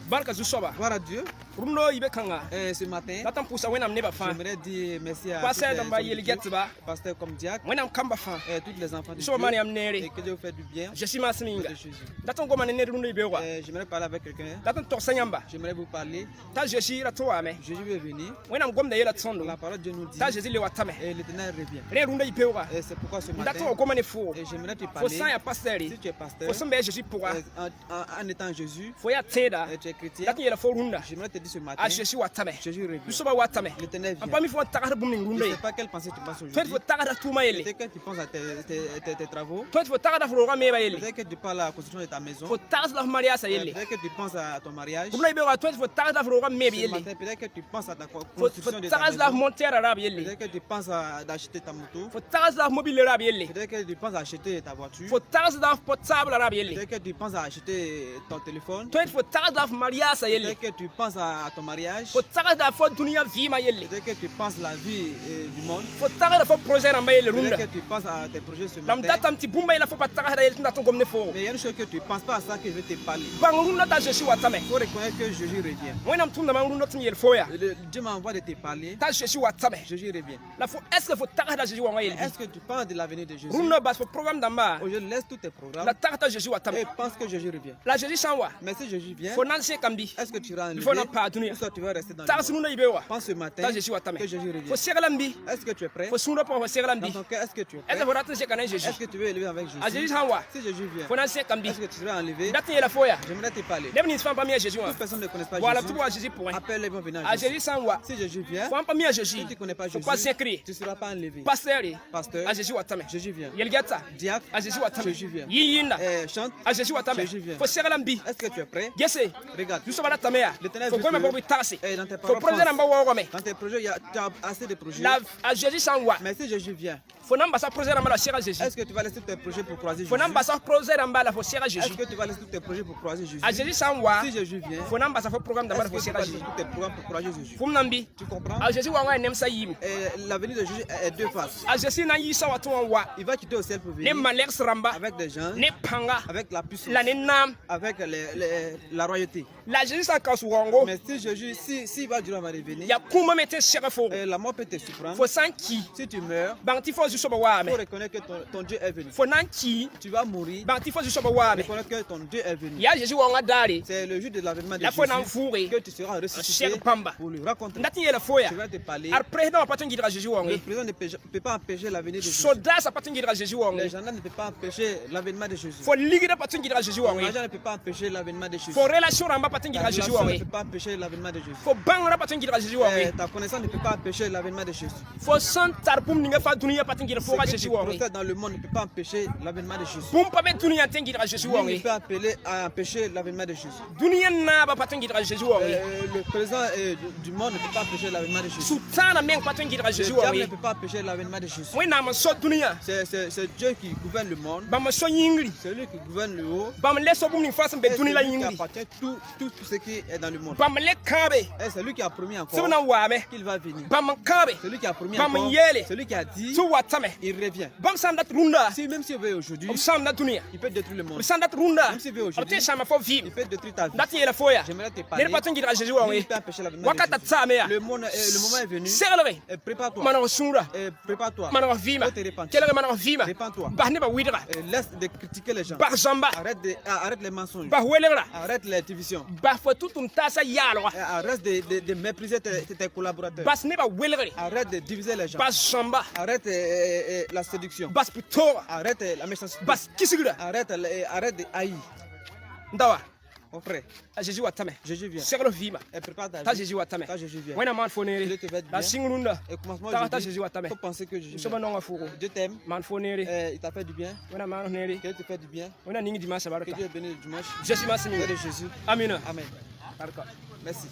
Barka Zusoba. Gloire à Dieu. Rundo Ibekanga. Ce matin, j'aimerais dire merci à pasteur comme Diak, tous les enfants de Dieu, et que Dieu vous fait du bien. J'aimerais parler avec quelqu'un. J'aimerais vous parler. Jésus est venu. La parole de Dieu nous dit. Et l'Éternel revient. Et c'est pourquoi ce matin, j'aimerais te parler. Si tu es pasteur, en étant Jésus, et tu es chrétien, j'aimerais te dire ce matin, Jésus revient. L'Éternel vient. Je ne sais pas quelle pensée tu penses aujourd'hui. Peut-être que tu penses à tes travaux. Peut-être que tu parles à la construction de ta maison. Peut-être que tu penses à ton mariage. Ce matin, peut-être que tu penses à ta construction de ta maison. Peut-être que tu penses à acheter ta moto. Peut-être que tu penses à acheter ta voiture. Peut-être que tu penses à acheter ton téléphone. Peut-être que tu penses à ton mariage. Peut-être que tu penses à la vie du monde. Peut-être que tu penses à tes projets ce matin. Mais il y a une chose que tu ne penses pas à ça que je vais te parler. Il faut reconnaître que Jésus revient. Dieu m'envoie de te parler. Jésus revient. Est-ce que tu penses de l'avenir de Jésus? Je laisse tous tes programmes et pense que Jésus revient. Mais si Jésus vient, est-ce que tu iras enlever ou soit tu vas rester dans le monde? Pense ce matin que Jésus revient. Est-ce que tu es prêt? Dans ton cœur, est-ce que tu es prêt? Est-ce que tu veux élever avec Jésus? Si Jésus vient, est-ce que tu seras enlevé? J'aimerais te parler. Toute personne ne connaît pas Jésus. Appelle les bons venants à Jésus. Si Jésus vient, si tu ne connais pas Jésus, tu ne seras pas enlevé. Pasteur, Jésus vient. Diacre, Jésus vient. Chante, Jésus vient. Est-ce que tu es prêt? Regarde. L'Éternel veut que dans tes paroles, dans tes projets, tu as assez de projets. Mais si Jésus vient, est-ce que tu vas laisser tes projets pour croiser Jésus? Est-ce que tu vas laisser tes projets pour croiser Jésus? Si Jésus vient, est-ce que tu vas laisser tes programmes pour croiser Jésus? Tu comprends? L'avenir de Jésus est deux faces. Il va quitter au ciel pour venir avec des gens, avec la puissance, avec la royauté. Mais si Jésus, s'il va durer avant de venir, la mort peut te surprendre. Si tu meurs, il faut reconnaître que ton Dieu est venu. Tu vas mourir. Il faut reconnaître que ton Dieu est venu. C'est le jour de l'avènement de Jésus que tu seras ressuscité pour lui raconter. Je vais te parler. Le président ne peut pas empêcher l'avenir de Jésus. Les gendarmes ne peuvent pas empêcher l'avènement de Jésus. L'argent ne peut pas empêcher l'avènement de Jésus. Ta relation ne peut pas empêcher l'avènement de Jésus. Ta connaissance ne peut pas empêcher l'avènement de Jésus. Ce qui procède dans le monde ne peut pas empêcher l'avènement de Jésus. Il peut appeler à empêcher l'avènement de Jésus. Le président du monde ne peut pas empêcher l'avènement de Jésus. Le diable ne peut pas empêcher l'avènement de Jésus. C'est Dieu qui gouverne le monde. C'est lui qui gouverne le haut. C'est lui qui appartient tout ce qui est dans le monde. Et c'est lui qui a promis encore qu'il va venir. C'est lui qui a promis encore. C'est lui qui a dit il revient. Même s'il veut aujourd'hui, il peut détruire le monde. Même s'il veut aujourd'hui, il peut détruire ta vie. J'aimerais te parler. Il peut empêcher l'avènement de Jésus. Le moment est venu. Prépare-toi. Prépare-toi. Faut te repentir. Répands-toi. Laisse de critiquer les gens. Arrête les mensonges. Arrête les divisions. Arrête de mépriser tes collaborateurs. Arrête de diviser les gens. Arrête la séduction. Arrête la méchanceté. Arrête de haïr. Mon frère, Jésus vient. Et prépare ta vie. Jésus vient. Dieu te fait du bien. Et commence-moi aujourd'hui. Il faut penser que Jésus vient. Dieu t'aime. Il t'a fait du bien. Que Dieu te fait du bien. Que Dieu bénisse le dimanche. Jésus. Amen. Merci.